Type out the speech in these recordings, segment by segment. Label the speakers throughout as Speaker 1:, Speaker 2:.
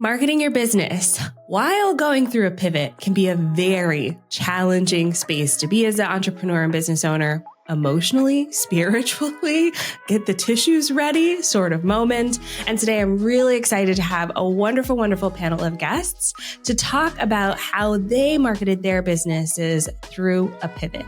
Speaker 1: Marketing your business while going through a pivot can be a very challenging space to be as an entrepreneur and business owner. Emotionally, spiritually, get the tissues ready sort of moment. And today I'm really excited to have a wonderful, wonderful panel of guests to talk about how they marketed their businesses through a pivot.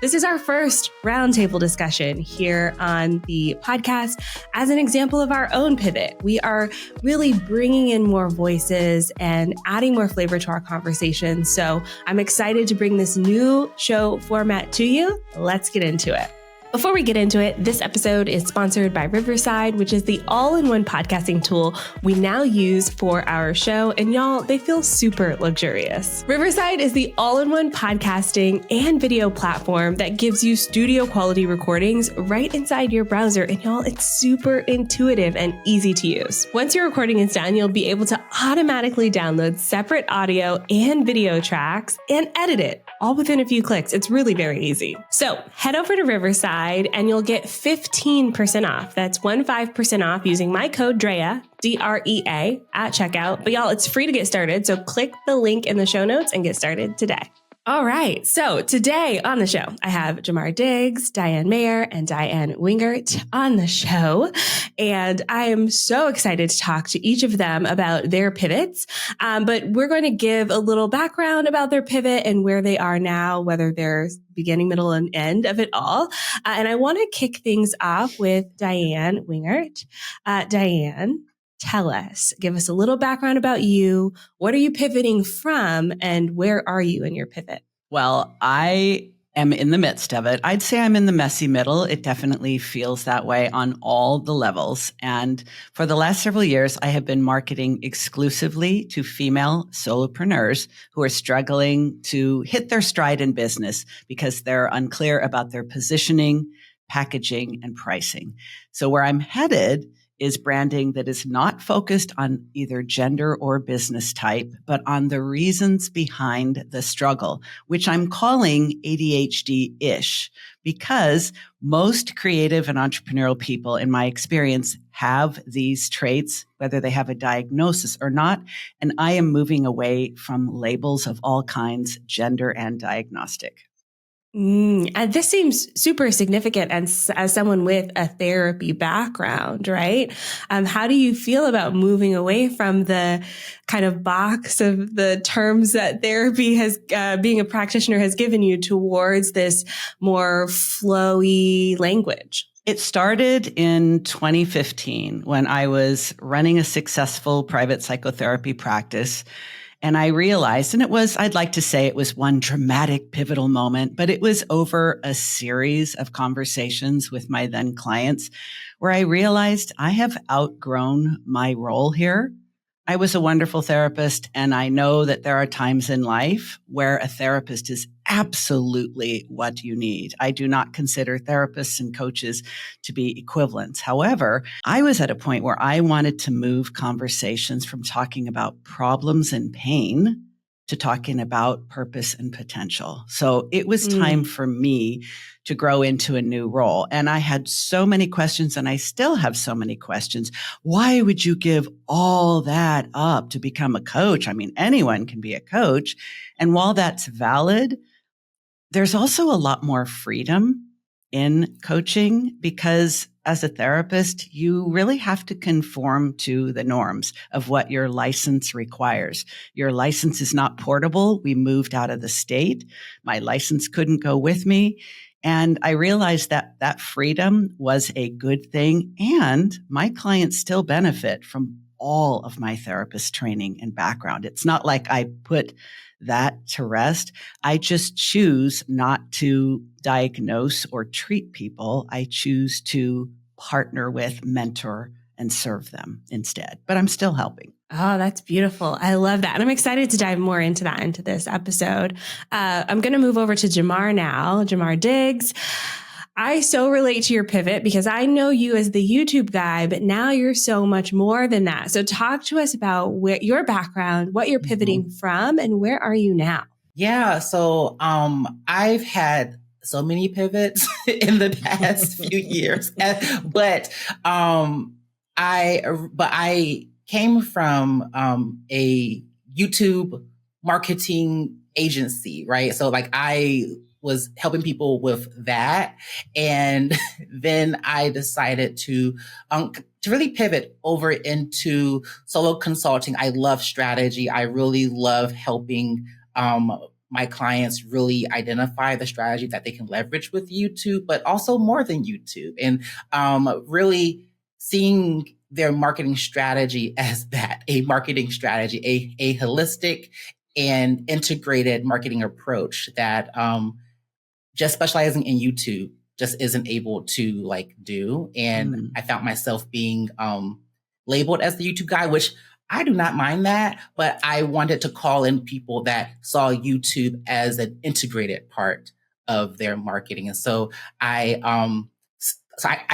Speaker 1: This is our first roundtable discussion here on the podcast as an example of our own pivot. We are really bringing in more voices and adding more flavor to our conversation. So I'm excited to bring this new show format to you. Let's get into it. Before we get into it, this episode is sponsored by Riverside, which is the all-in-one podcasting tool we now use for our show. And y'all, they feel super luxurious. Riverside is the all-in-one podcasting and video platform that gives you studio quality recordings right inside your browser. And y'all, it's super intuitive and easy to use. Once your recording is done, you'll be able to automatically download separate audio and video tracks and edit it all within a few clicks. It's really very easy. So head over to Riverside and you'll get 15% off. That's 15% off using my code DREA, D-R-E-A, at checkout. But y'all, it's free to get started. So click the link in the show notes and get started today. All right. So today on the show, I have Jamar Diggs, Diane Mayor, and Diann Wingert on the show. And I am so excited to talk to each of them about their pivots. But we're going to give a little background about their pivot and where they are now, whether they're beginning, middle, and end of it all. And I want to kick things off with Diann Wingert. Diann, tell us, give us a little background about you. What are you pivoting from and where are you in your pivot?
Speaker 2: Well, I am in the midst of it. I'd say I'm in the messy middle. It definitely feels that way on all the levels. And for the last several years, I have been marketing exclusively to female solopreneurs who are struggling to hit their stride in business because they're unclear about their positioning, packaging, and pricing. So where I'm headed is branding that is not focused on either gender or business type, but on the reasons behind the struggle, which I'm calling ADHD-ish, because most creative and entrepreneurial people, in my experience, have these traits, whether they have a diagnosis or not. And I am moving away from labels of all kinds, gender and diagnostic.
Speaker 1: And this seems super significant as someone with a therapy background, right? How do you feel about moving away from the kind of box of the terms that therapy has, being a practitioner has given you towards this more flowy language?
Speaker 2: It started in 2015 when I was running a successful private psychotherapy practice. And I realized, and I'd like to say it was one dramatic pivotal moment, but it was over a series of conversations with my then clients where I realized I have outgrown my role here. I was a wonderful therapist, and I know that there are times in life where a therapist is absolutely what you need. I do not consider therapists and coaches to be equivalents. However, I was at a point where I wanted to move conversations from talking about problems and pain to talking about purpose and potential. So it was time for me to grow into a new role. And I had so many questions, and I still have so many questions. Why would you give all that up to become a coach? I mean, anyone can be a coach. And while that's valid, there's also a lot more freedom in coaching because as a therapist, you really have to conform to the norms of what your license requires. Your license is not portable. We moved out of the state. My license couldn't go with me. And I realized that that freedom was a good thing. And my clients still benefit from all of my therapist training and background. It's not like I put that to rest. I just choose not to diagnose or treat people. I choose to partner with, mentor, and serve them instead. But I'm still helping.
Speaker 1: Oh, that's beautiful. I love that. And I'm excited to dive more into that into this episode. I'm going to move over to Jamar now, Jamar Diggs. I so relate to your pivot because I know you as the YouTube guy, but now you're so much more than that. So talk to us about your background, what you're pivoting from, and where are you now?
Speaker 3: Yeah. So I've had so many pivots in the past few years, but I came from a YouTube marketing agency, right? So like I was helping people with that. And then I decided to really pivot over into solo consulting. I love strategy. I really love helping my clients really identify the strategy that they can leverage with YouTube, but also more than YouTube, and really seeing their marketing strategy as that, a marketing strategy, a holistic and integrated marketing approach that just specializing in YouTube just isn't able to like do. And I found myself being labeled as the YouTube guy, which I do not mind that, but I wanted to call in people that saw YouTube as an integrated part of their marketing. And so I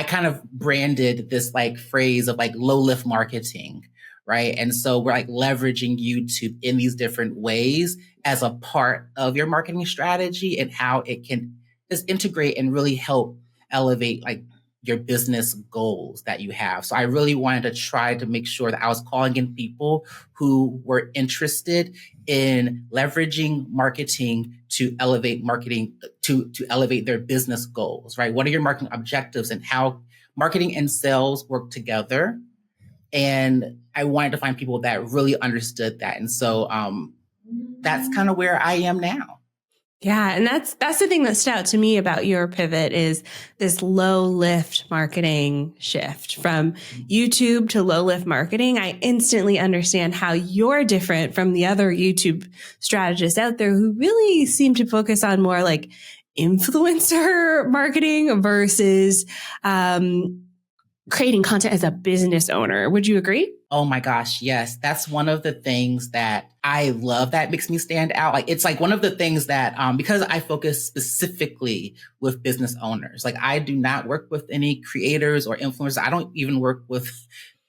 Speaker 3: kind of branded this like phrase of like low lift marketing, right? And so we're like leveraging YouTube in these different ways as a part of your marketing strategy and how it can just integrate and really help elevate like your business goals that you have. So I really wanted to try to make sure that I was calling in people who were interested in leveraging marketing to elevate marketing, to elevate their business goals, right? What are your marketing objectives and how marketing and sales work together? And I wanted to find people that really understood that. And so that's kind of where I am now.
Speaker 1: Yeah. And that's the thing that stood out to me about your pivot is this low lift marketing shift from YouTube to low lift marketing. I instantly understand how you're different from the other YouTube strategists out there who really seem to focus on more like influencer marketing versus creating content as a business owner. Would you agree?
Speaker 3: Oh my gosh, yes. That's one of the things that I love that makes me stand out. Like, it's like one of the things that, because I focus specifically with business owners, like I do not work with any creators or influencers. I don't even work with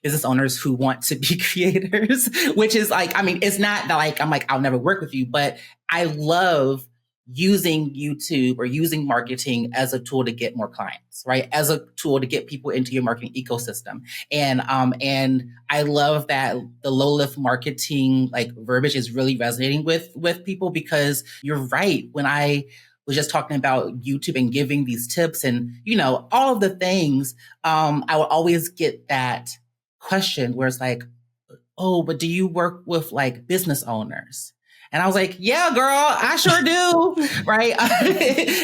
Speaker 3: business owners who want to be creators, which is like, I mean, it's not that like, I'm like, I'll never work with you, but I love using YouTube or using marketing as a tool to get more clients, right? As a tool to get people into your marketing ecosystem. And I love that the low lift marketing like verbiage is really resonating with people, because you're right. When I was just talking about YouTube and giving these tips and, you know, all of the things, I would always get that question where it's like, oh, but do you work with like business owners? And I was like, yeah, girl, I sure do. Right.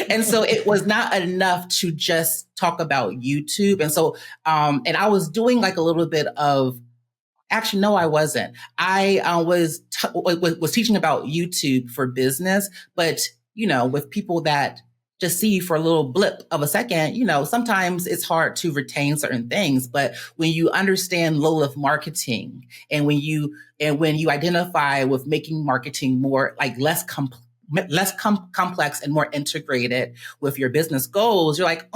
Speaker 3: And so it was not enough to just talk about YouTube. And so, and I was doing like a little bit of, actually, no, I wasn't. I was teaching about YouTube for business, but, you know, with people that just see you for a little blip of a second, you know, sometimes it's hard to retain certain things. But when you understand low lift marketing and when you identify with making marketing more like less complex and more integrated with your business goals, you're like,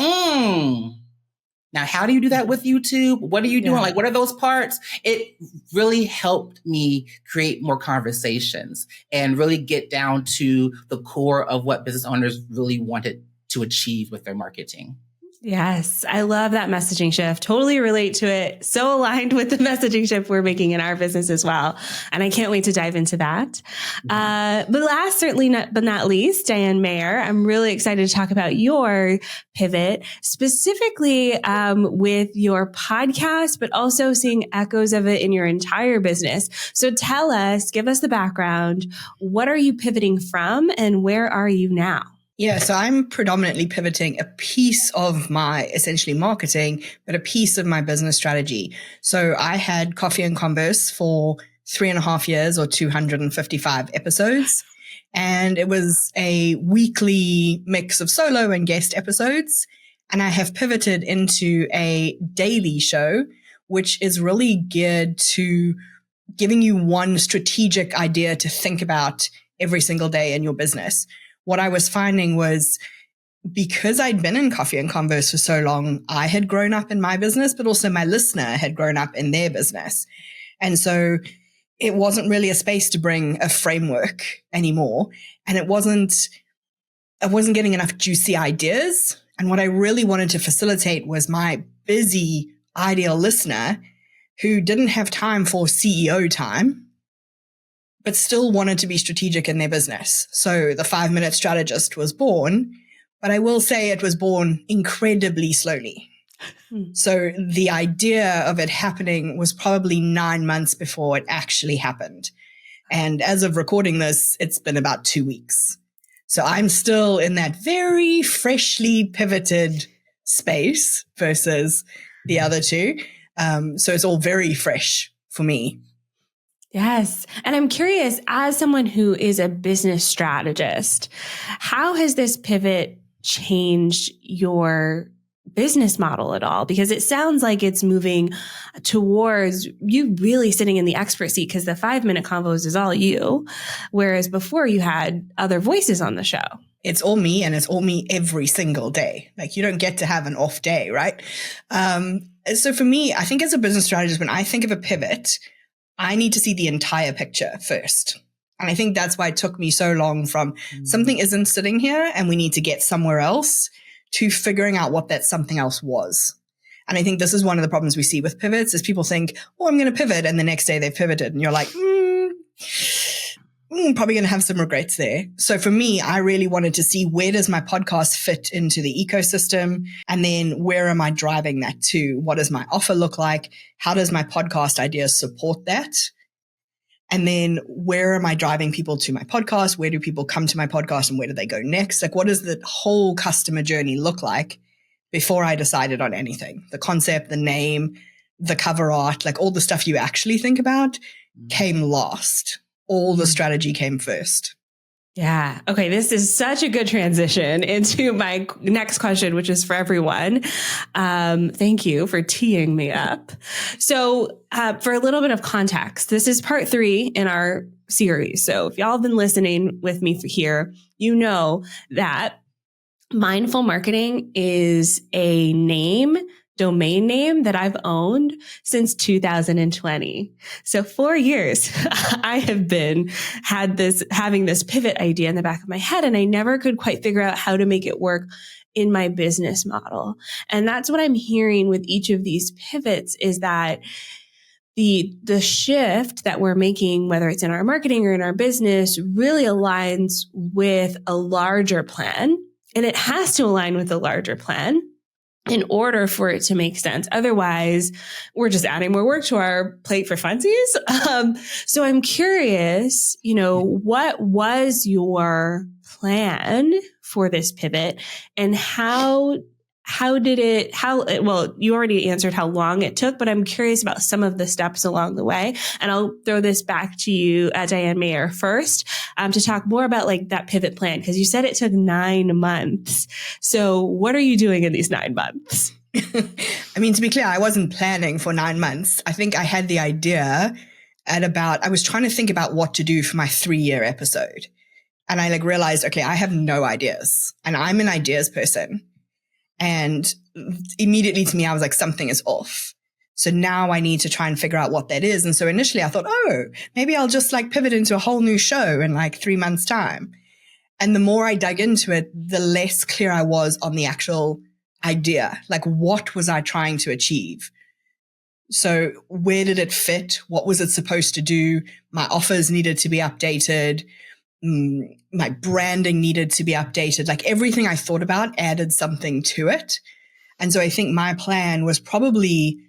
Speaker 3: now, how do you do that with YouTube? What are you doing? Like, what are those parts? It really helped me create more conversations and really get down to the core of what business owners really wanted to achieve with their marketing.
Speaker 1: Yes, I love that messaging shift. Totally relate to it. So aligned with the messaging shift we're making in our business as well. And I can't wait to dive into that. But last, but not least, Diane Mayor, I'm really excited to talk about your pivot, specifically with your podcast, but also seeing echoes of it in your entire business. So tell us, give us the background. What are you pivoting from and where are you now?
Speaker 4: Yeah, so I'm predominantly pivoting a piece of my essentially marketing, but a piece of my business strategy. So I had Coffee and Converse for 3.5 years or 255 episodes. And it was a weekly mix of solo and guest episodes. And I have pivoted into a daily show, which is really geared to giving you one strategic idea to think about every single day in your business. What I was finding was because I'd been in Coffee and Converse for so long, I had grown up in my business, but also my listener had grown up in their business. And so it wasn't really a space to bring a framework anymore. And I wasn't getting enough juicy ideas. And what I really wanted to facilitate was my busy, ideal listener who didn't have time for CEO time, but still wanted to be strategic in their business. So the 5-Minute Strategist was born, but I will say it was born incredibly slowly. So the idea of it happening was probably 9 months before it actually happened. And as of recording this, it's been about 2 weeks. So I'm still in that very freshly pivoted space versus the other two. So it's all very fresh for me.
Speaker 1: Yes. And I'm curious, as someone who is a business strategist, how has this pivot changed your business model at all? Because it sounds like it's moving towards you really sitting in the expert seat, because the 5-minute convos is all you, whereas before you had other voices on the show.
Speaker 4: It's all me, and it's all me every single day. Like, you don't get to have an off day, right? So for me, I think as a business strategist, when I think of a pivot, I need to see the entire picture first. And I think that's why it took me so long from something isn't sitting here and we need to get somewhere else to figuring out what that something else was. And I think this is one of the problems we see with pivots is people think, oh, I'm going to pivot. And the next day they've pivoted. And you're like, probably going to have some regrets there. So for me, I really wanted to see, where does my podcast fit into the ecosystem? And then where am I driving that to? What does my offer look like? How does my podcast idea support that? And then where am I driving people to my podcast? Where do people come to my podcast and where do they go next? Like, what does the whole customer journey look like before I decided on anything? The concept, the name, the cover art, like all the stuff you actually think about came last. All the strategy came first.
Speaker 1: Yeah. Okay. This is such a good transition into my next question, which is for everyone. Thank you for teeing me up. So, for a little bit of context, this is part 3 in our series. So if y'all have been listening with me here, you know that mindful marketing is a domain name that I've owned since 2020. So 4 years I have having this pivot idea in the back of my head, and I never could quite figure out how to make it work in my business model. And that's what I'm hearing with each of these pivots, is that the shift that we're making, whether it's in our marketing or in our business, really aligns with a larger plan. And it has to align with a larger plan in order for it to make sense. Otherwise, we're just adding more work to our plate for funsies. So I'm curious, what was your plan for this pivot, and you already answered how long it took, but I'm curious about some of the steps along the way. And I'll throw this back to you, Diane Mayor, first, to talk more about like that pivot plan, because you said it took 9 months. So what are you doing in these 9 months?
Speaker 4: I mean, to be clear, I wasn't planning for 9 months. I think I had the idea I was trying to think about what to do for my 3-year episode. And I realized, okay, I have no ideas, and I'm an ideas person. And immediately to me, I was like, something is off. So now I need to try and figure out what that is. And so initially I thought, maybe I'll just pivot into a whole new show in 3 months' time. And the more I dug into it, the less clear I was on the actual idea. What was I trying to achieve? So where did it fit? What was it supposed to do? My offers needed to be updated. My branding needed to be updated. Everything I thought about added something to it. And so I think my plan was probably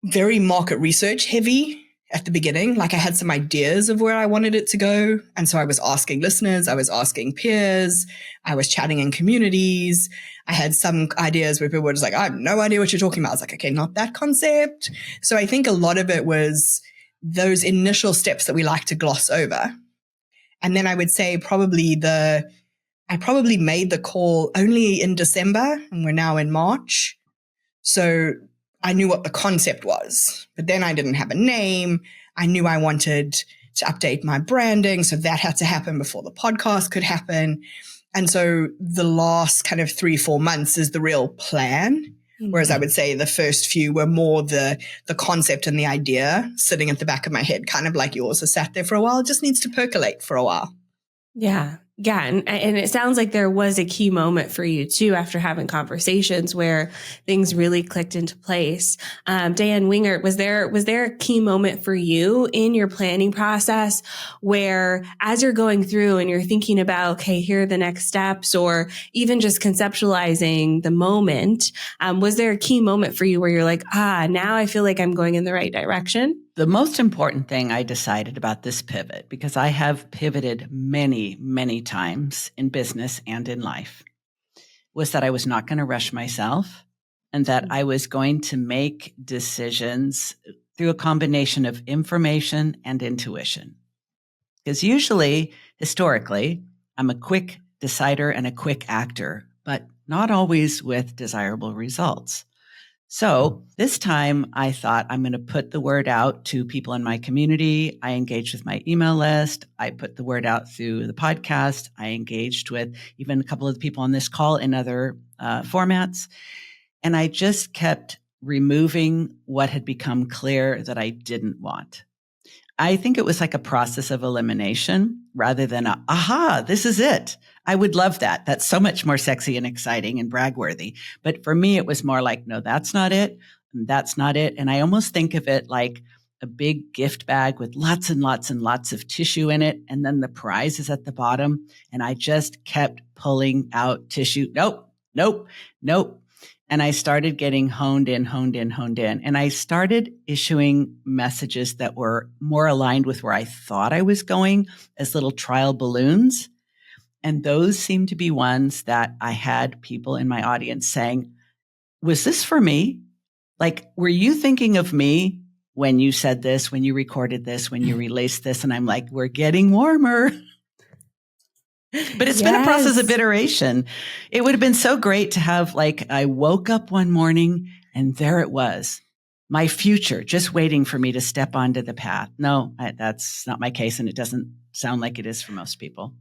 Speaker 4: very market research heavy at the beginning. I had some ideas of where I wanted it to go. And so I was asking listeners, I was asking peers, I was chatting in communities. I had some ideas where people were just I have no idea what you're talking about. I was okay, not that concept. So I think a lot of it was those initial steps that we like to gloss over. And then I would say I probably made the call only in December, and we're now in March. So I knew what the concept was, but then I didn't have a name. I knew I wanted to update my branding. So that had to happen before the podcast could happen. And so the last kind of 3-4 months is the real plan. Whereas I would say the first few were more the concept and the idea sitting at the back of my head, kind of like yours has sat there for a while. It just needs to percolate for a while.
Speaker 1: Yeah. Yeah. And it sounds like there was a key moment for you too, after having conversations where things really clicked into place. Diann Wingert, was there a key moment for you in your planning process where as you're going through and you're thinking about, okay, here are the next steps, or even just conceptualizing the moment, was there a key moment for you where you're like, now I feel like I'm going in the right direction?
Speaker 2: The most important thing I decided about this pivot, because I have pivoted many, many times in business and in life, was that I was not going to rush myself and that I was going to make decisions through a combination of information and intuition. Because usually, historically, I'm a quick decider and a quick actor, but not always with desirable results. So this time I thought I'm going to put the word out to people in my community. I engaged with my email list. I put the word out through the podcast. I engaged with even a couple of the people on this call in other formats. And I just kept removing what had become clear that I didn't want. I think it was like a process of elimination rather than this is it. I would love that. That's so much more sexy and exciting and brag-worthy. But for me, it was more like, no, that's not it. And that's not it. And I almost think of it like a big gift bag with lots and lots and lots of tissue in it. And then the prize is at the bottom. And I just kept pulling out tissue. Nope. And I started getting honed in. And I started issuing messages that were more aligned with where I thought I was going as little trial balloons. And those seemed to be ones that I had people in my audience saying, was this for me? Like, were you thinking of me when you said this, when you recorded this, when you released this? And I'm like, we're getting warmer. But it's been a process of iteration. It would have been so great to have, like, I woke up one morning and there it was, my future, just waiting for me to step onto the path. No, that's not my case. And it doesn't sound like it is for most people.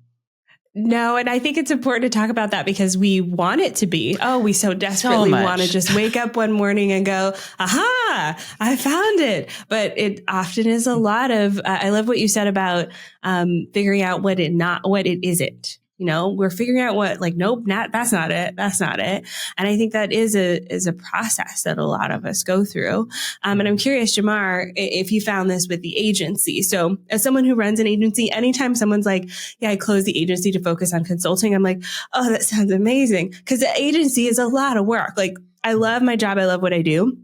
Speaker 1: No, and I think it's important to talk about that because we want it to be. We so desperately want to just wake up one morning and go, aha, I found it. But it often is a lot of, I love what you said about figuring out what it isn't. You know, we're figuring out what, like, nope, that's not it. That's not it. And I think that is a process that a lot of us go through. And I'm curious, Jamar, if you found this with the agency. So as someone who runs an agency, anytime someone's like, yeah, I closed the agency to focus on consulting, I'm like, oh, that sounds amazing. Because the agency is a lot of work. Like, I love my job. I love what I do.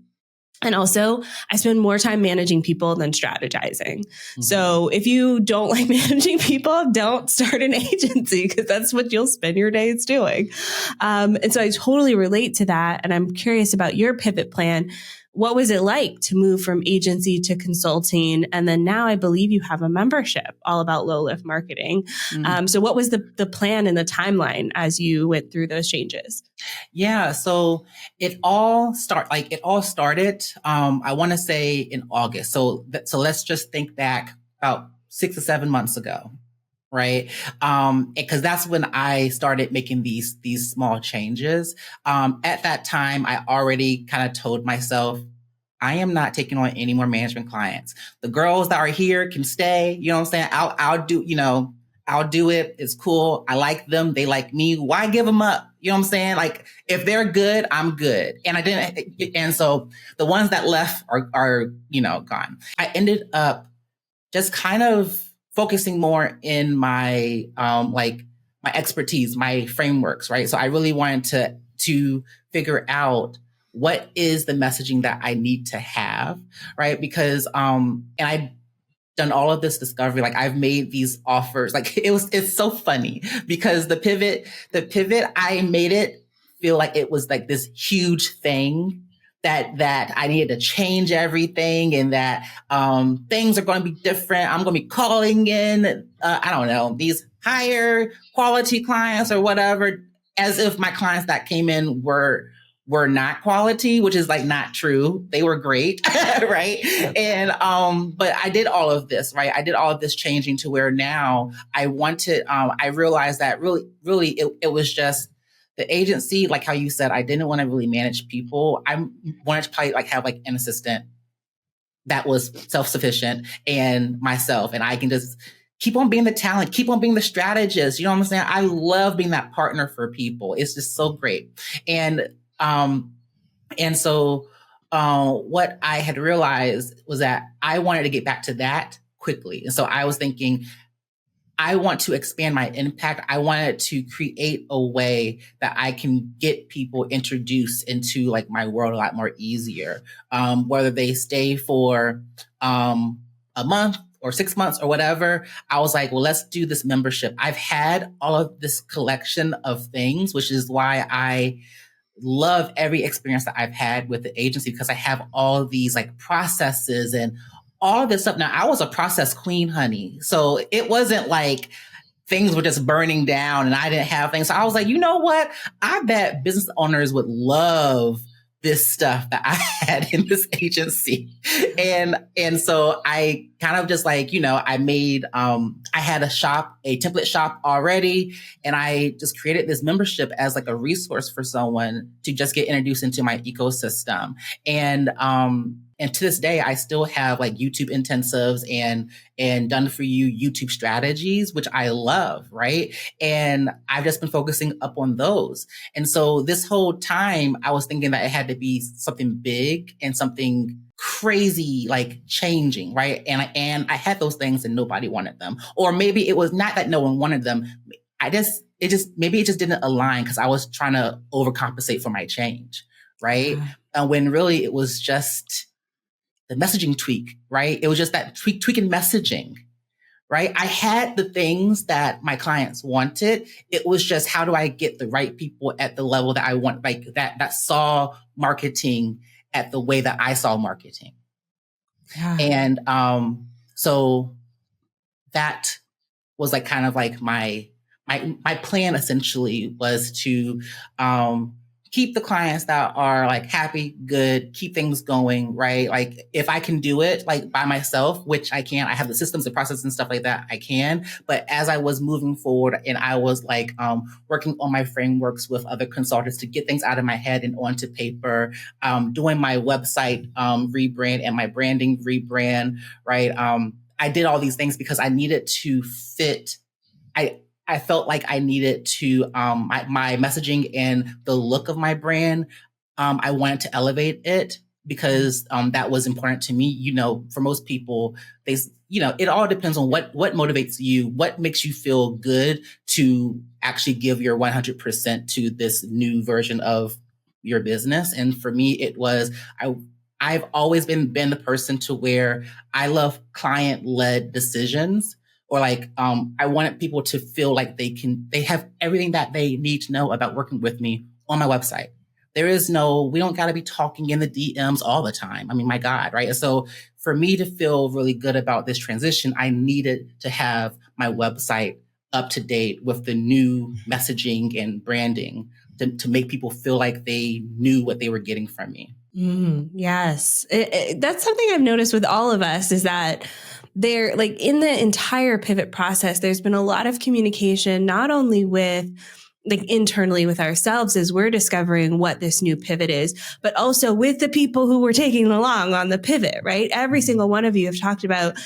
Speaker 1: And also, I spend more time managing people than strategizing. Mm-hmm. So if you don't like managing people, don't start an agency because that's what you'll spend your days doing. And so I totally relate to that. And I'm curious about your pivot plan. What was it like to move from agency to consulting? And then now I believe you have a membership all about low lift marketing. Mm-hmm. So what was the plan and the timeline as you went through those changes?
Speaker 3: Yeah. So it all started, I want to say in August. So let's just think back about 6 or 7 months ago. Right. Because that's when I started making these small changes. At that time, I already kind of told myself, I am not taking on any more management clients. The girls that are here can stay. You know what I'm saying? I'll do it. It's cool. I like them. They like me. Why give them up? You know what I'm saying? Like, if they're good, I'm good. And I didn't. And so the ones that left are gone. I ended up just kind of focusing more in my, my expertise, my frameworks, right? So I really wanted to figure out what is the messaging that I need to have, right? Because, and I've done all of this discovery, like I've made these offers, like it's so funny because the pivot, I made it feel like it was like this huge thing that I needed to change everything and that things are going to be different. I'm going to be calling in, I don't know, these higher quality clients or whatever, as if my clients that came in were not quality, which is like not true. They were great, right? And but I did all of this, right? I did all of this changing to where now I realized that really it was just the agency, like how you said, I didn't want to really manage people. I wanted to probably have an assistant that was self-sufficient and myself, and I can just keep on being the talent, keep on being the strategist. You know what I'm saying? I love being that partner for people. It's just so great. And so what I had realized was that I wanted to get back to that quickly. And so I was thinking, I want to expand my impact. I wanted to create a way that I can get people introduced into like my world a lot more easier. Whether they stay for a month or 6 months or whatever, I was like, well, let's do this membership. I've had all of this collection of things, which is why I love every experience that I've had with the agency, because I have all of these like processes and all of this stuff. Now, I was a process queen, honey. So it wasn't like things were just burning down and I didn't have things. So I was like, you know what? I bet business owners would love this stuff that I had in this agency. And so I kind of just like, I made, I had a template shop already, and I just created this membership as like a resource for someone to just get introduced into my ecosystem. And to this day, I still have like YouTube intensives and done for you YouTube strategies, which I love, right? And I've just been focusing up on those. And so this whole time I was thinking that it had to be something big and something crazy, like changing, right? And I had those things and nobody wanted them. Or maybe it was not that no one wanted them. Maybe it just didn't align because I was trying to overcompensate for my change, right? When really it was just the messaging tweak, right? It was just that tweaking messaging, right? I had the things that my clients wanted. It was just, how do I get the right people at the level that I want, like that saw marketing at the way that I saw marketing. Yeah. And so that was like kind of like my plan essentially was to keep the clients that are like happy, good, keep things going, right? Like if I can do it like by myself, which I can, I have the systems and processes and stuff like that, I can. But as I was moving forward and I was like working on my frameworks with other consultants to get things out of my head and onto paper, doing my website rebrand and my branding rebrand, right? I did all these things because I needed to fit. I felt like I needed to, my messaging and the look of my brand, I wanted to elevate it because that was important to me. For most people, it all depends on what motivates you, what makes you feel good to actually give your 100% to this new version of your business. And for me, it was, I've always been the person to where I love client-led decisions. Or like, I wanted people to feel like they have everything that they need to know about working with me on my website. We don't got to be talking in the DMs all the time. I mean, my God, right? And so for me to feel really good about this transition, I needed to have my website up to date with the new messaging and branding to make people feel like they knew what they were getting from me.
Speaker 1: Yes. That's something I've noticed with all of us is that there, like in the entire pivot process, there's been a lot of communication, not only with like internally with ourselves as we're discovering what this new pivot is, but also with the people who were taking along on the pivot, right? Every single one of you have talked about,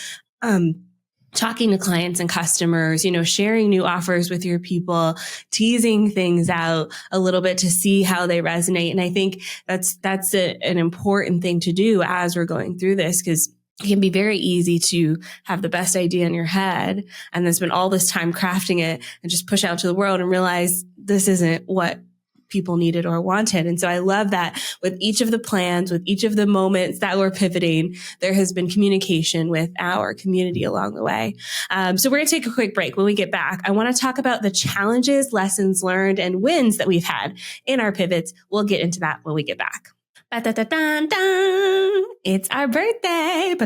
Speaker 1: talking to clients and customers, sharing new offers with your people, teasing things out a little bit to see how they resonate. And I think that's an important thing to do as we're going through this, because it can be very easy to have the best idea in your head and then spend all this time crafting it and just push out to the world and realize this isn't what people needed or wanted. And so I love that with each of the plans, with each of the moments that we're pivoting, there has been communication with our community along the way. So we're going to take a quick break. When we get back, I want to talk about the challenges, lessons learned, and wins that we've had in our pivots. We'll get into that when we get back. It's our birthday.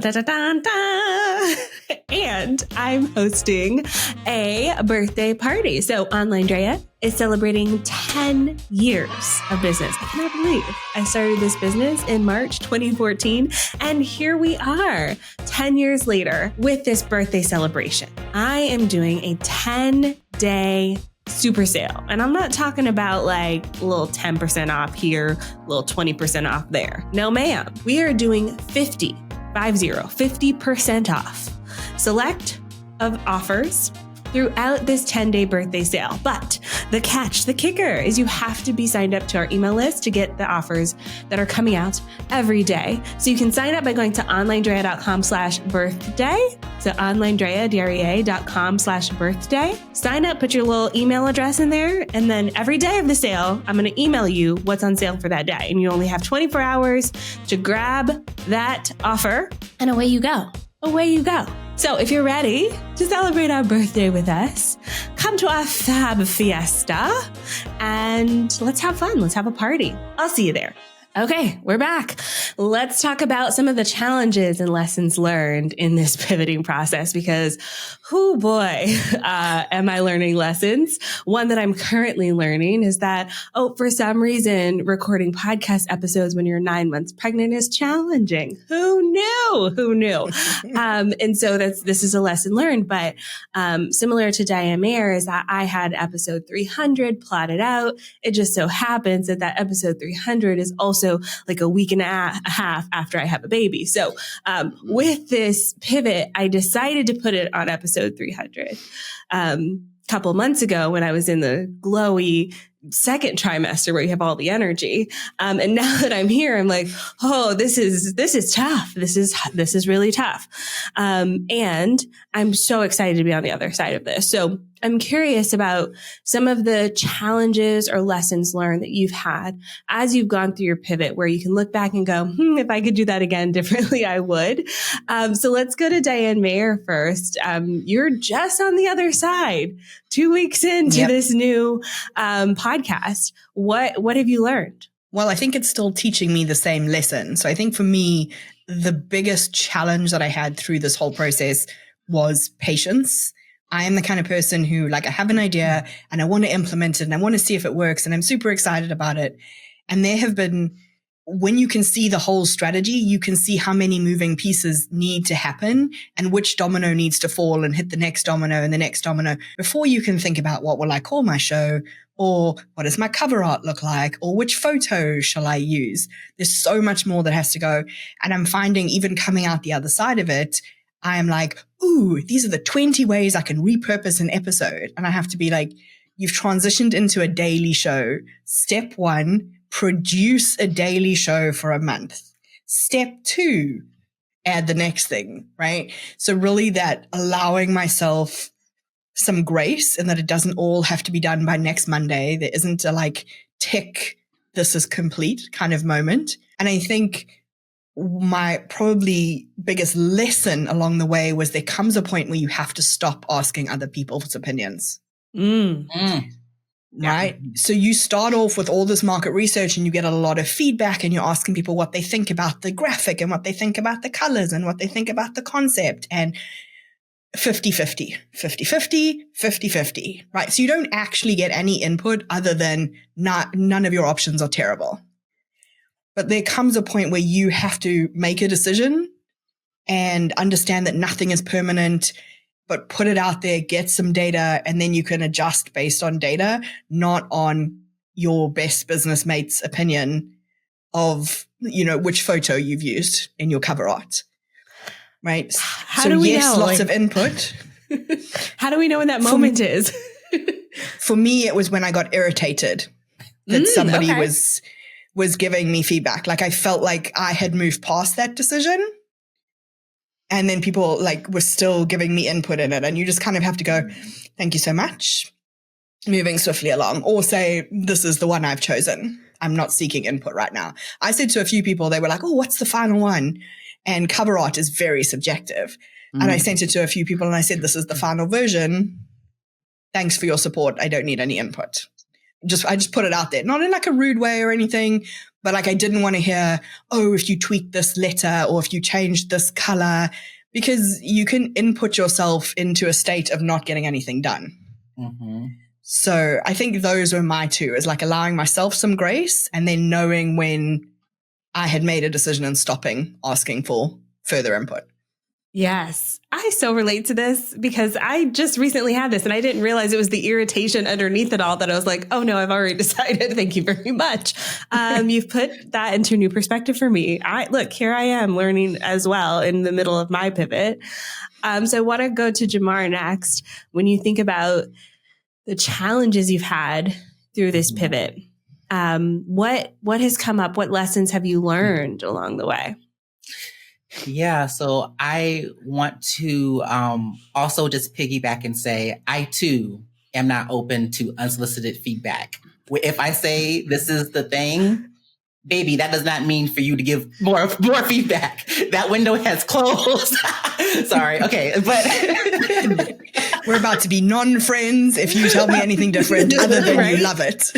Speaker 1: And I'm hosting a birthday party. So OnlineDrea is celebrating 10 years of business. I cannot believe I started this business in March 2014. And here we are 10 years later with this birthday celebration. I am doing a 10-day super sale. And I'm not talking about like a little 10% off here, a little 20% off there. No, ma'am. We are doing 50% off select of offers throughout this 10-day birthday sale. But the catch, the kicker, is you have to be signed up to our email list to get the offers that are coming out every day. So you can sign up by going to onlinedrea.com/birthday. So onlinedrea.com/birthday. Sign up, put your little email address in there, and then every day of the sale, I'm going to email you what's on sale for that day. And you only have 24 hours to grab that offer, and away you go. Away you go. So if you're ready to celebrate our birthday with us, come to our Fab Fiesta and let's have fun. Let's have a party. I'll see you there. Okay, we're back. Let's talk about some of the challenges and lessons learned in this pivoting process because, oh boy, am I learning lessons. One that I'm currently learning is that, for some reason, recording podcast episodes when you're 9 months pregnant is challenging. Who knew? Who knew? And so this is a lesson learned, but similar to Diane Mayor is that I had episode 300 plotted out. It just so happens that episode 300 is also like a week and a half after I have a baby. So with this pivot, I decided to put it on episode 300. Couple months ago when I was in the glowy second trimester where you have all the energy. And now that I'm here, I'm like, oh, this is tough. This is really tough. And I'm so excited to be on the other side of this. So I'm curious about some of the challenges or lessons learned that you've had as you've gone through your pivot where you can look back and go, if I could do that again differently, I would. So let's go to Diane Mayor first. You're just on the other side, 2 weeks into this new podcast. What have you learned?
Speaker 4: Well, I think it's still teaching me the same lesson. So I think for me, the biggest challenge that I had through this whole process was patience. I am the kind of person who, I have an idea and I want to implement it and I want to see if it works and I'm super excited about it. And there have been, when you can see the whole strategy, you can see how many moving pieces need to happen and which domino needs to fall and hit the next domino and the next domino before you can think about what will I call my show or what does my cover art look like or which photo shall I use? There's so much more that has to go. And I'm finding even coming out the other side of it, I am like, ooh, these are the 20 ways I can repurpose an episode. And I have to be like, you've transitioned into a daily show. Step 1, produce a daily show for a month. Step 2, add the next thing, right? So really that allowing myself some grace and that it doesn't all have to be done by next Monday. There isn't a tick, this is complete kind of moment. And I think my probably biggest lesson along the way was there comes a point where you have to stop asking other people's opinions. Right? So you start off with all this market research and you get a lot of feedback and you're asking people what they think about the graphic and what they think about the colors and what they think about the concept and 50-50, 50-50, 50-50, right? So you don't actually get any input other than none of your options are terrible. But there comes a point where you have to make a decision and understand that nothing is permanent, but put it out there, get some data, and then you can adjust based on data, not on your best business mate's opinion of, which photo you've used in your cover art, right?
Speaker 1: How do we know?
Speaker 4: Lots of input.
Speaker 1: How do we know when that moment is?
Speaker 4: For me, it was when I got irritated that somebody was giving me feedback. I felt like I had moved past that decision and then people were still giving me input in it. And you just kind of have to go, thank you so much, moving swiftly along, or say, this is the one I've chosen. I'm not seeking input right now. I said to a few people, they were like, oh, what's the final one? And cover art is very subjective. And I sent it to a few people and I said, this is the final version. Thanks for your support. I don't need any input. I just put it out there, not in a rude way or anything, but I didn't want to hear, oh, if you tweak this letter or if you change this color, because you can input yourself into a state of not getting anything done. Mm-hmm. So I think those were my two, is allowing myself some grace and then knowing when I had made a decision and stopping asking for further input.
Speaker 1: Yes, I so relate to this because I just recently had this and I didn't realize it was the irritation underneath it all that I was like, oh no, I've already decided. Thank you very much. You've put that into a new perspective for me. Look, here I am learning as well in the middle of my pivot. So I want to go to Jamar next. When you think about the challenges you've had through this pivot, what has come up? What lessons have you learned along the way?
Speaker 3: Yeah, so I want to also just piggyback and say, I too am not open to unsolicited feedback. If I say this is the thing, baby, that does not mean for you to give more feedback. That window has closed. Sorry. Okay. But
Speaker 4: we're about to be non-friends if you tell me anything different other than right? You love it.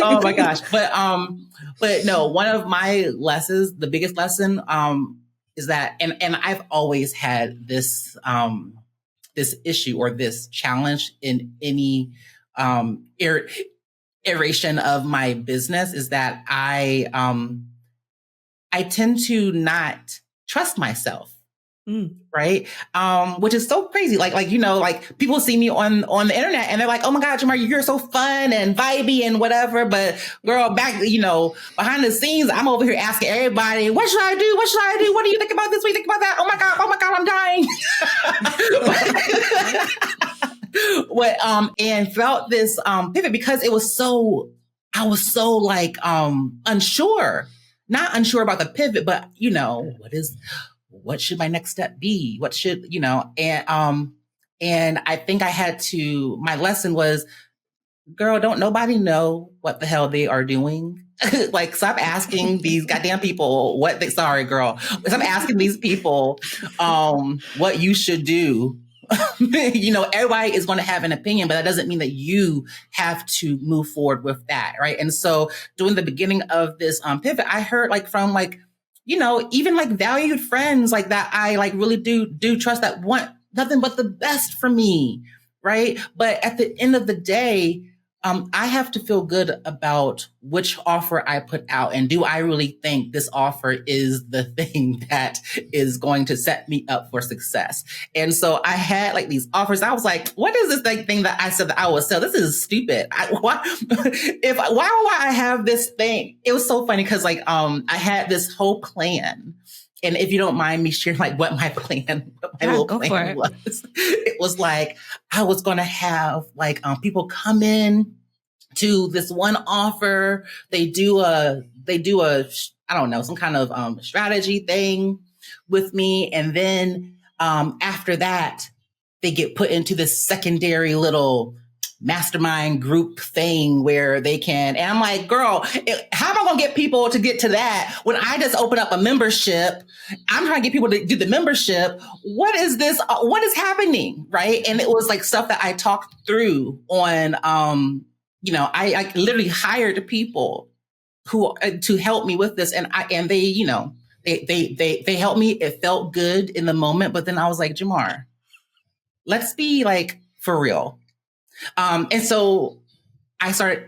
Speaker 3: Oh my gosh. But no, one of my lessons, the biggest lesson, is that, and I've always had this, this issue or this challenge in any, iteration of my business is that I tend to not trust myself. Right. Which is so crazy. Like, you know, like people see me on the internet and they're like, oh my God, Jamar, you're so fun and vibey and whatever. But girl, back, you know, behind the scenes, I'm over here asking everybody, what should I do? What should I do? What do you think about this? What do you think about that? Oh my God, I'm dying. And felt this pivot because I was so like unsure, not unsure about the pivot, but you know, what should my next step be? What should, you know, and I think my lesson was, girl, don't nobody know what the hell they are doing. Like, stop asking these goddamn people sorry, girl. Stop asking these people, what you should do. You know, everybody is going to have an opinion, but that doesn't mean that you have to move forward with that. Right. And so during the beginning of this pivot, I heard like from like, you know, even like valued friends like that, I like really do trust that want nothing but the best for me. Right. But at the end of the day, I have to feel good about which offer I put out. And do I really think this offer is the thing that is going to set me up for success? And so I had like these offers. I was like, what is this thing that I said that I would sell? This is stupid. Why would I have this thing? It was so funny because like, I had this whole plan. And if you don't mind me sharing like what my little plan was, it was like, I was going to have like, people come in to this one offer. They do a, I don't know, some kind of, strategy thing with me. And then, after that, they get put into this secondary little mastermind group thing where they can, and I'm like, girl, how am I going to get people to get to that when I just open up a membership? I'm trying to get people to do the membership. What is this? What is happening? Right. And it was like stuff that I talked through on, you know, I literally hired people who, to help me with this. And they, you know, they helped me. It felt good in the moment, but then I was like, Jamar, let's be like for real. And so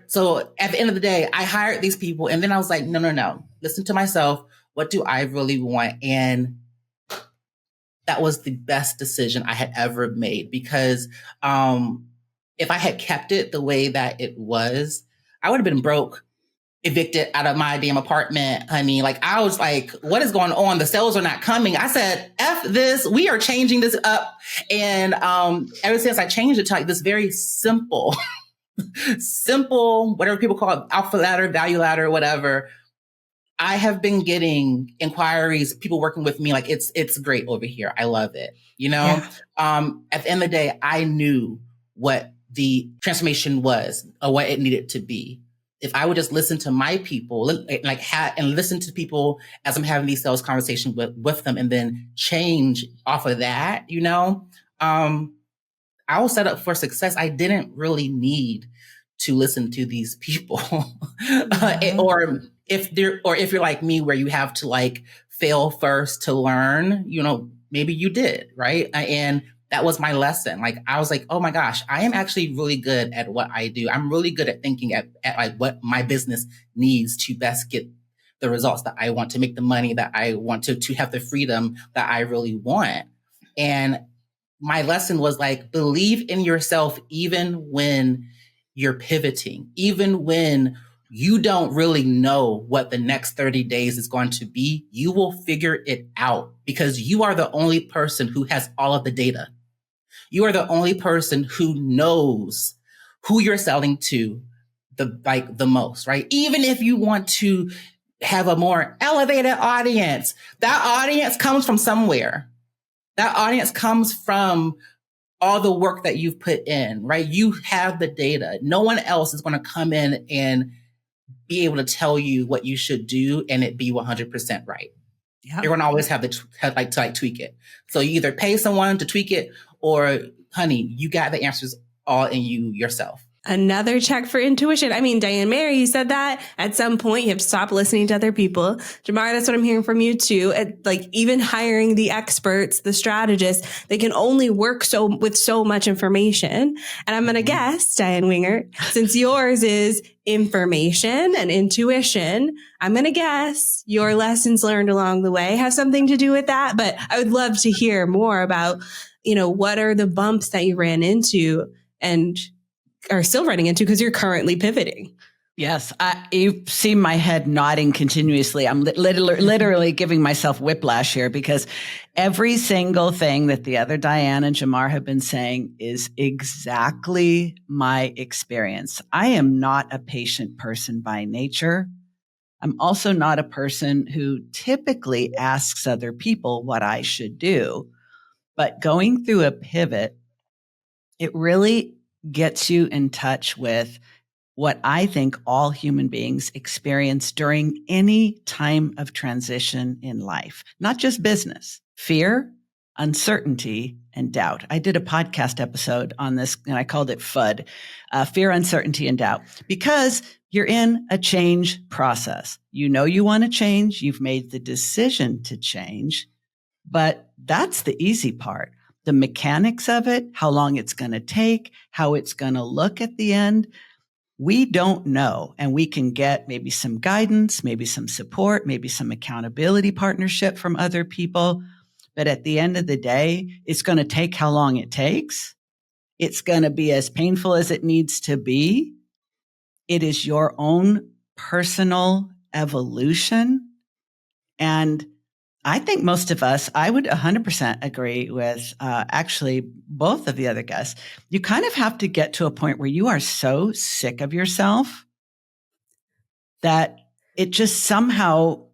Speaker 3: so at the end of the day, I hired these people and then I was like, no, listen to myself. What do I really want? And that was the best decision I had ever made because, if I had kept it the way that it was, I would have been broke, evicted out of my damn apartment, honey. Like I was like, what is going on? The sales are not coming. I said, F this, we are changing this up. And ever since I changed it to like this very simple, whatever people call it, alpha ladder, value ladder, whatever, I have been getting inquiries, people working with me. Like it's great over here. I love it. You know, at the end of the day, I knew what the transformation was or what it needed to be. If I would just listen to my people, and listen to people as I'm having these sales conversations with them and then change off of that, you know, I was set up for success. I didn't really need to listen to these people. Or if you're like me, where you have to like fail first to learn, you know, maybe you did, right? And that was my lesson. Like, I was like, oh my gosh, I am actually really good at what I do. I'm really good at thinking at like what my business needs to best get the results that I want, to make the money that I want, to have the freedom that I really want. And my lesson was like, believe in yourself, even when you're pivoting, even when you don't really know what the next 30 days is going to be, you will figure it out because you are the only person who has all of the data. You are the only person who knows who you're selling to the most, right? Even if you want to have a more elevated audience, that audience comes from somewhere. That audience comes from all the work that you've put in, right? You have the data. No one else is going to come in and be able to tell you what you should do and it be 100% right. Yep. You're going to always have to tweak it. So you either pay someone to tweak it or, honey, you got the answers all in you yourself.
Speaker 1: Another check for intuition. I mean, Diane Mayor, you said that at some point you have to stop listening to other people. Jamar, that's what I'm hearing from you too. Like even hiring the experts, the strategists, they can only work with so much information. And I'm going to guess, Diann Wingert, since yours is information and intuition, I'm going to guess your lessons learned along the way have something to do with that. But I would love to hear more about, what are the bumps that you ran into and are still running into because you're currently pivoting.
Speaker 2: Yes. You see my head nodding continuously. I'm literally giving myself whiplash here because every single thing that the other Diane and Jamar have been saying is exactly my experience. I am not a patient person by nature. I'm also not a person who typically asks other people what I should do. But going through a pivot, it really gets you in touch with what I think all human beings experience during any time of transition in life, not just business, fear, uncertainty, and doubt. I did a podcast episode on this and I called it FUD, fear, uncertainty, and doubt, because you're in a change process. You know you want to change. You've made the decision to change, but that's the easy part. The mechanics of it, how long it's going to take, how it's going to look at the end, we don't know. And we can get maybe some guidance, maybe some support, maybe some accountability partnership from other people. But at the end of the day, it's going to take how long it takes. It's going to be as painful as it needs to be. It is your own personal evolution. And I think most of us, I would 100% agree with actually both of the other guests. You kind of have to get to a point where you are so sick of yourself that it just somehow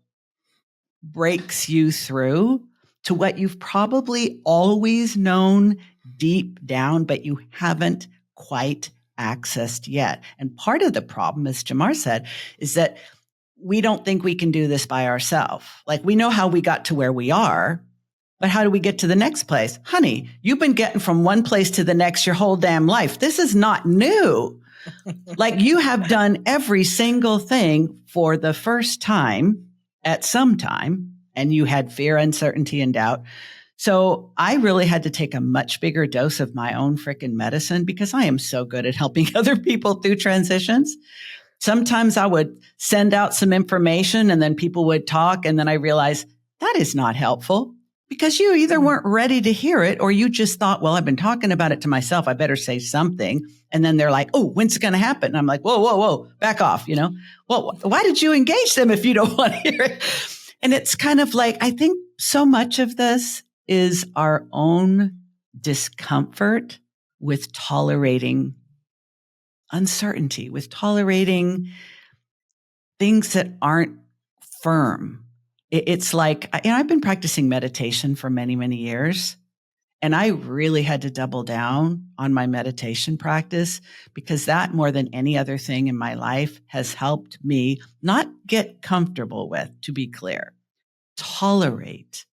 Speaker 2: breaks you through to what you've probably always known deep down, but you haven't quite accessed yet. And part of the problem, as Jamar said, is that we don't think we can do this by ourselves. Like we know how we got to where we are, but how do we get to the next place? Honey, you've been getting from one place to the next your whole damn life. This is not new. Like you have done every single thing for the first time at some time, and you had fear, uncertainty, and doubt. So I really had to take a much bigger dose of my own freaking medicine because I am so good at helping other people through transitions. Sometimes I would send out some information and then people would talk. And then I realized that is not helpful because you either weren't ready to hear it or you just thought, well, I've been talking about it to myself. I better say something. And then they're like, oh, when's it going to happen? And I'm like, whoa, back off. Well, why did you engage them if you don't want to hear it? And it's kind of like, I think so much of this is our own discomfort with tolerating uncertainty, with tolerating things that aren't firm. It's like, I've been practicing meditation for many, many years, and I really had to double down on my meditation practice because that more than any other thing in my life has helped me not get comfortable with, to be clear, tolerate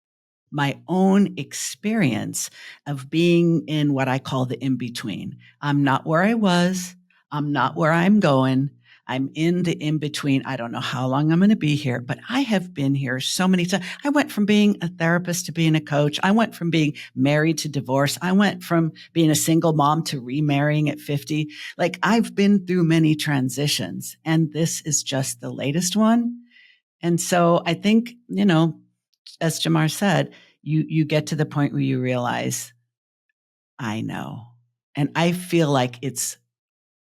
Speaker 2: my own experience of being in what I call the in-between. I'm not where I was. I'm not where I'm going. I'm in the in-between. I don't know how long I'm going to be here, but I have been here so many times. I went from being a therapist to being a coach. I went from being married to divorce. I went from being a single mom to remarrying at 50. Like I've been through many transitions, and this is just the latest one. And so I think, as Jamar said, you get to the point where you realize, I know. And I feel like it's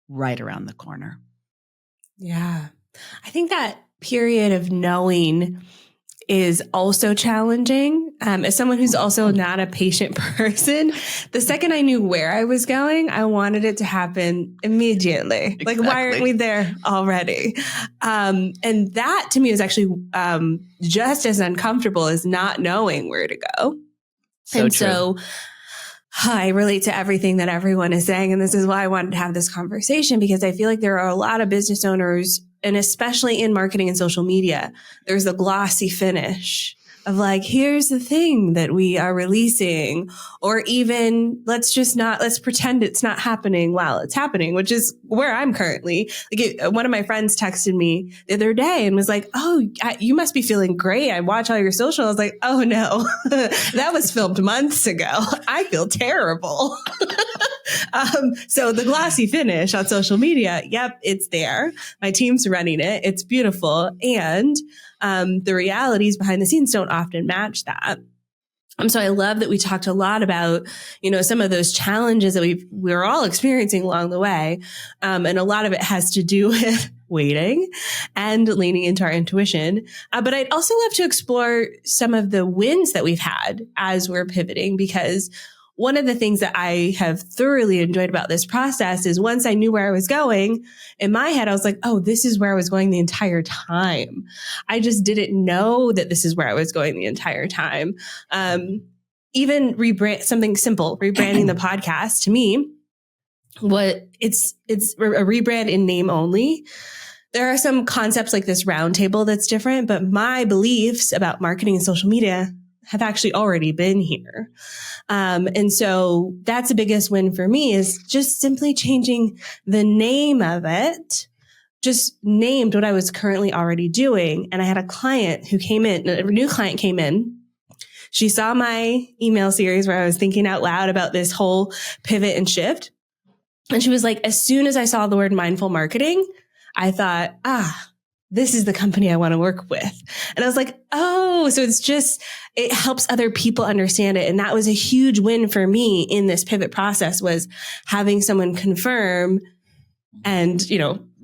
Speaker 2: right around the corner.
Speaker 1: Yeah. I think that period of knowing is also challenging. As someone who's also not a patient person, the second I knew where I was going, I wanted it to happen immediately. Like, why aren't we there already? And that to me is actually just as uncomfortable as not knowing where to go. So I relate to everything that everyone is saying. And this is why I wanted to have this conversation, because I feel like there are a lot of business owners, and especially in marketing and social media, there's a glossy finish of like, here's the thing that we are releasing, or even let's pretend it's not happening while it's happening, which is where I'm currently. One of my friends texted me the other day and was like, oh, you must be feeling great. I watch all your social. I was like, oh no, that was filmed months ago. I feel terrible. So the glossy finish on social media, yep, it's there. My team's running it. It's beautiful. And the realities behind the scenes don't often match that. So I love that we talked a lot about, some of those challenges that we're all experiencing along the way. And a lot of it has to do with waiting and leaning into our intuition. But I'd also love to explore some of the wins that we've had as we're pivoting, because one of the things that I have thoroughly enjoyed about this process is once I knew where I was going, in my head, I was like, oh, this is where I was going the entire time. I just didn't know that this is where I was going the entire time. Even something simple, rebranding the podcast, to me, it's a rebrand in name only. There are some concepts like this roundtable that's different, but my beliefs about marketing and social media have actually already been here. And so that's the biggest win for me, is just simply changing the name of it, just named what I was currently already doing. And I had a new client came in. She saw my email series where I was thinking out loud about this whole pivot and shift. And she was like, as soon as I saw the word mindful marketing, I thought, this is the company I want to work with. And I was like, oh, so it helps other people understand it. And that was a huge win for me in this pivot process, was having someone confirm and,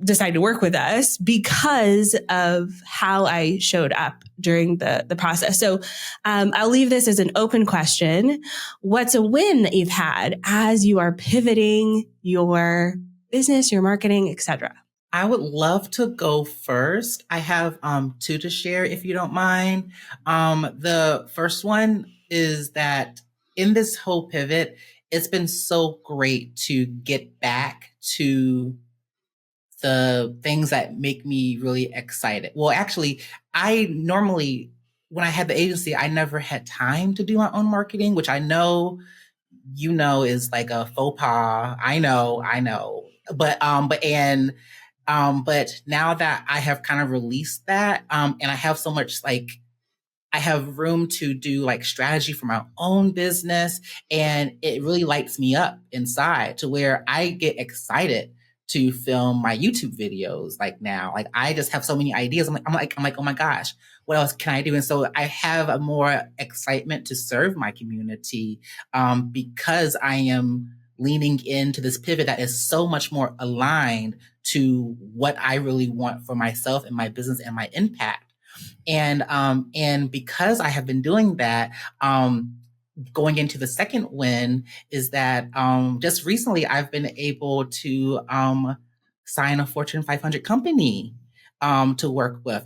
Speaker 1: decide to work with us because of how I showed up during the process. So I'll leave this as an open question. What's a win that you've had as you are pivoting your business, your marketing, etc.?
Speaker 3: I would love to go first. I have two to share, if you don't mind. The first one is that in this whole pivot, it's been so great to get back to the things that make me really excited. Well, actually, I normally, when I had the agency, I never had time to do my own marketing, which I know, is like a faux pas. I know. But now that I have kind of released that, and I have so much I have room to do strategy for my own business, and it really lights me up inside to where I get excited to film my YouTube videos. Now, I just have so many ideas. I'm like, oh my gosh, what else can I do? And so I have a more excitement to serve my community, because I am leaning into this pivot that is so much more aligned to what I really want for myself and my business and my impact. And because I have been doing that, going into the second win is that just recently I've been able to sign a Fortune 500 company to work with.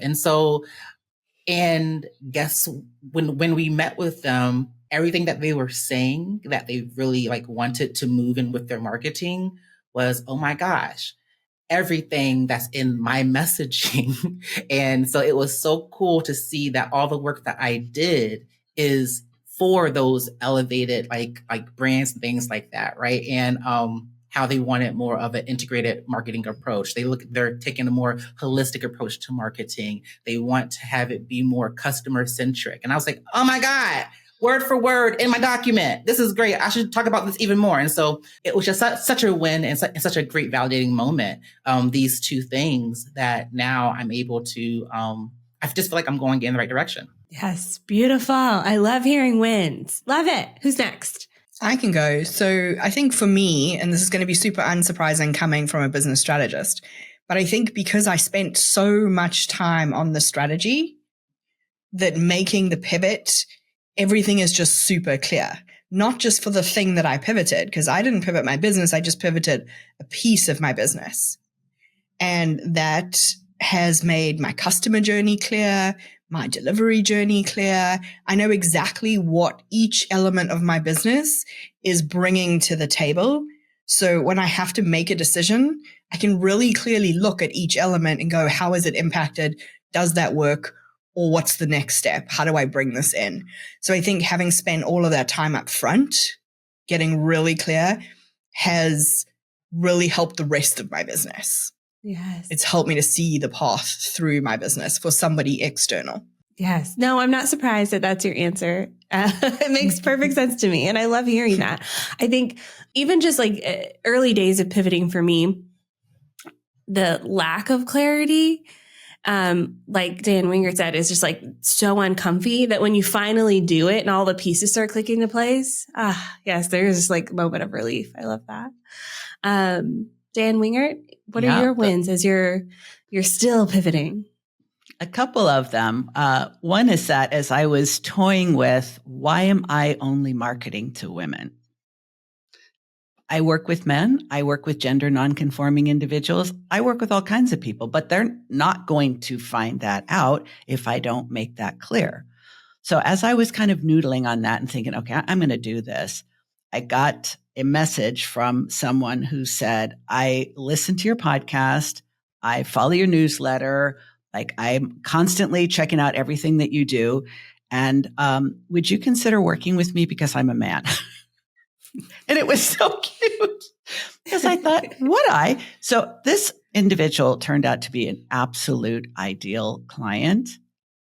Speaker 3: And guess when we met with them, everything that they were saying that they really wanted to move in with their marketing was, oh my gosh, everything that's in my messaging. And so it was so cool to see that all the work that I did is for those elevated brands and things like that, right? And how they wanted more of an integrated marketing approach. They're taking a more holistic approach to marketing. They want to have it be more customer centric. And I was like, oh my God, word for word in my document. This is great. I should talk about this even more. And so it was just such a win and such a great validating moment. These two things that now I'm able to, I just feel like I'm going in the right direction.
Speaker 1: Yes, beautiful. I love hearing wins. Love it. Who's next?
Speaker 4: I can go. So I think for me, and this is going to be super unsurprising coming from a business strategist, but I think because I spent so much time on the strategy that making the pivot, everything is just super clear. Not just for the thing that I pivoted, because I didn't pivot my business. I just pivoted a piece of my business. And that has made my customer journey clear, my delivery journey clear. I know exactly what each element of my business is bringing to the table. So when I have to make a decision, I can really clearly look at each element and go, how is it impacted? Does that work? Or what's the next step? How do I bring this in? So I think having spent all of that time up front, getting really clear, has really helped the rest of my business.
Speaker 1: Yes.
Speaker 4: It's helped me to see the path through my business for somebody external.
Speaker 1: Yes. No, I'm not surprised that that's your answer. It makes perfect sense to me. And I love hearing that. I think even just like early days of pivoting for me, the lack of clarity, like Diann Wingert said, is just like so uncomfy that when you finally do it and all the pieces start clicking into place, yes, there's just like a moment of relief. I love that. Diann Wingert, what are your wins as you're still pivoting?
Speaker 2: A couple of them. One is that as I was toying with, why am I only marketing to women? I work with men. I work with gender nonconforming individuals. I work with all kinds of people, but they're not going to find that out if I don't make that clear. So as I was kind of noodling on that and thinking, okay, I'm going to do this, I got a message from someone who said, I listen to your podcast. I follow your newsletter. Like I'm constantly checking out everything that you do. And would you consider working with me because I'm a man? And it was so cute because I thought, would I? So this individual turned out to be an absolute ideal client.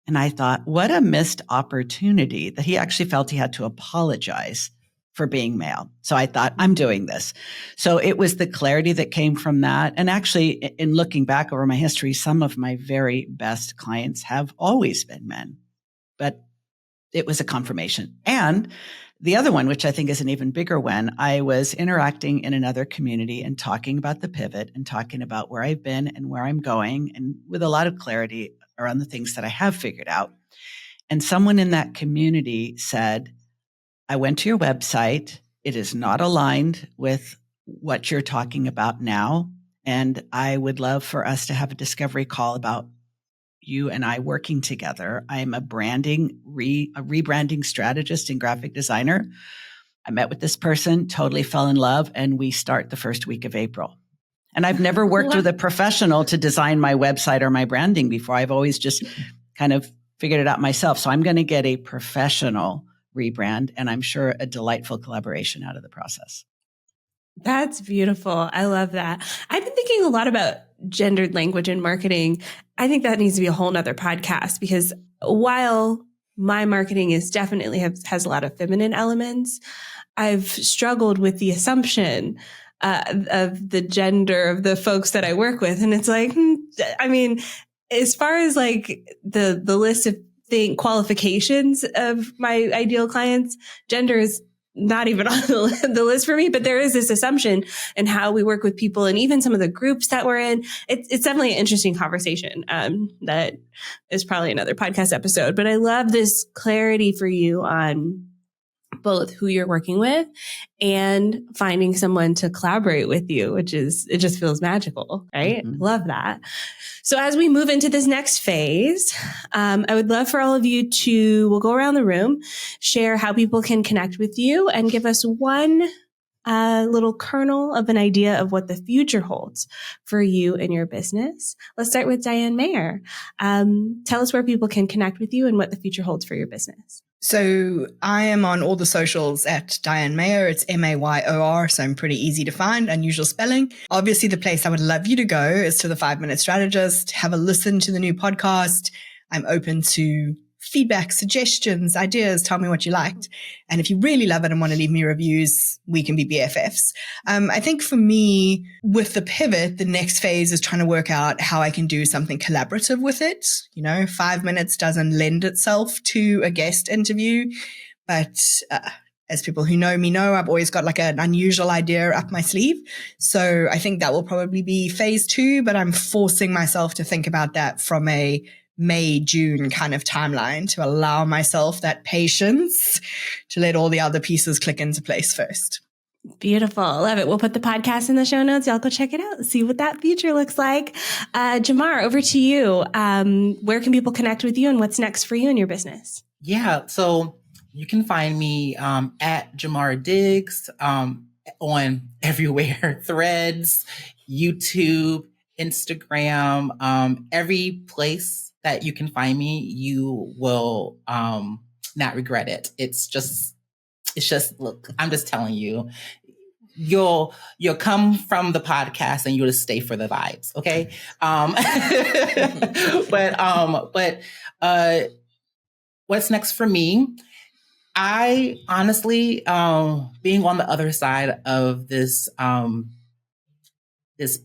Speaker 2: And I thought, what a missed opportunity that he actually felt he had to apologize for being male. So I thought, I'm doing this. So it was the clarity that came from that. And actually, in looking back over my history, some of my very best clients have always been men. But it was a confirmation. And the other one, which I think is an even bigger one, I was interacting in another community and talking about the pivot and talking about where I've been and where I'm going, and with a lot of clarity around the things that I have figured out. And someone in that community said, I went to your website. It is not aligned with what you're talking about now. And I would love for us to have a discovery call about you and I working together. I'm a rebranding strategist and graphic designer. I met with this person, totally fell in love, and we start the first week of April. And I've never worked with a professional to design my website or my branding before. I've always just kind of figured it out myself. So I'm going to get a professional rebrand, and I'm sure a delightful collaboration out of the process.
Speaker 1: That's beautiful. I love that. I've been thinking a lot about gendered language in marketing. I think that needs to be a whole nother podcast, because while my marketing is definitely has a lot of feminine elements, I've struggled with the assumption of the gender of the folks that I work with. And it's like, I mean, as far as like the list of qualifications of my ideal clients, gender is not even on the list for me, but there is this assumption in how we work with people, and even some of the groups that we're in. It's definitely an interesting conversation that is probably another podcast episode. But I love this clarity for you on both who you're working with and finding someone to collaborate with you, it just feels magical, right?
Speaker 2: Mm-hmm.
Speaker 1: Love that. So as we move into this next phase, I would love for all of you we'll go around the room, share how people can connect with you, and give us one little kernel of an idea of what the future holds for you and your business. Let's start with Diane Mayor. Tell us where people can connect with you and what the future holds for your business.
Speaker 4: So I am on all the socials at Diane Mayor. It's Mayor, so I'm pretty easy to find, unusual spelling. Obviously, the place I would love you to go is to the 5 Minute Strategist. Have a listen to the new podcast. I'm open to feedback, suggestions, ideas. Tell me what you liked. And if you really love it and want to leave me reviews, we can be BFFs. I think for me, with the pivot, the next phase is trying to work out how I can do something collaborative with it. 5 minutes doesn't lend itself to a guest interview, but as people who know me know, I've always got like an unusual idea up my sleeve. So I think that will probably be phase 2, but I'm forcing myself to think about that from a May, June kind of timeline to allow myself that patience to let all the other pieces click into place first.
Speaker 1: Beautiful. Love it. We'll put the podcast in the show notes. Y'all go check it out. See what that future looks like. Jamar, over to you. Where can people connect with you and what's next for you in your business?
Speaker 3: Yeah. So you can find me at Jamar Diggs on everywhere, Threads, YouTube, Instagram, every place that you can find me, you will not regret it. It's just, look, I'm just telling you, you'll come from the podcast and you'll just stay for the vibes. Okay. But what's next for me? I honestly, being on the other side of this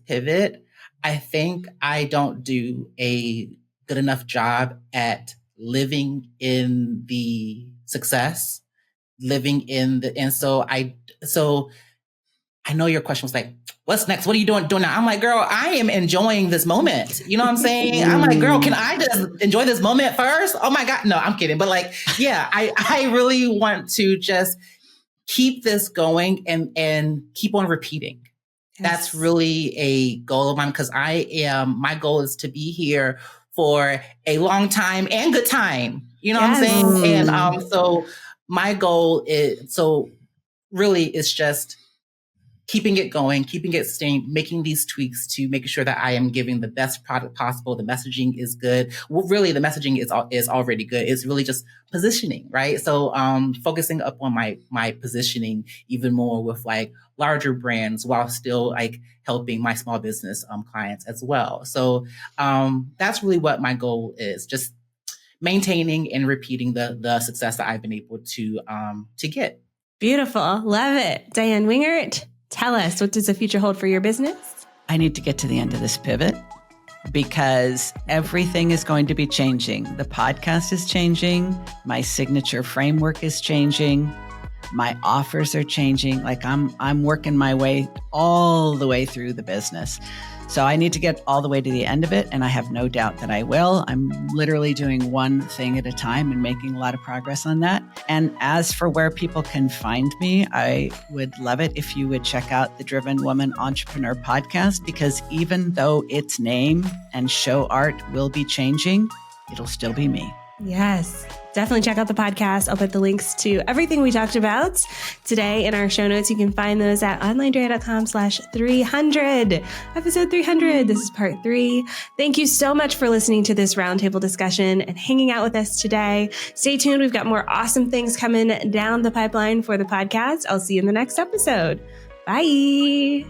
Speaker 3: pivot, I think I don't do a good enough job at living in the success, and so I know your question was like, what's next? What are you doing now? I'm like, girl, I am enjoying this moment. You know what I'm saying? I'm like, girl, can I just enjoy this moment first? Oh my God. No, I'm kidding. But like, yeah, I really want to just keep this going and keep on repeating. Yes. That's really a goal of mine because my goal is to be here for a long time and good time. You know what I'm saying? And so my goal is, just keeping it going, keeping it staying, making these tweaks to making sure that I am giving the best product possible. The messaging is good. Well, really, the messaging is already good. It's really just positioning, right? So focusing up on my positioning even more with like larger brands while still like helping my small business clients as well. So that's really what my goal is, just maintaining and repeating the success that I've been able to get.
Speaker 1: Beautiful. Love it. Diann Wingert, tell us, what does the future hold for your business?
Speaker 2: I need to get to the end of this pivot because everything is going to be changing. The podcast is changing. My signature framework is changing. My offers are changing. Like I'm working my way all the way through the business. So I need to get all the way to the end of it. And I have no doubt that I will. I'm literally doing one thing at a time and making a lot of progress on that. And as for where people can find me, I would love it if you would check out the Driven Woman Entrepreneur podcast, because even though its name and show art will be changing, it'll still be me.
Speaker 1: Yes, definitely check out the podcast. I'll put the links to everything we talked about today in our show notes. You can find those at OnlineDrea.com/300. Episode 300. This is part 3. Thank you so much for listening to this roundtable discussion and hanging out with us today. Stay tuned. We've got more awesome things coming down the pipeline for the podcast. I'll see you in the next episode. Bye.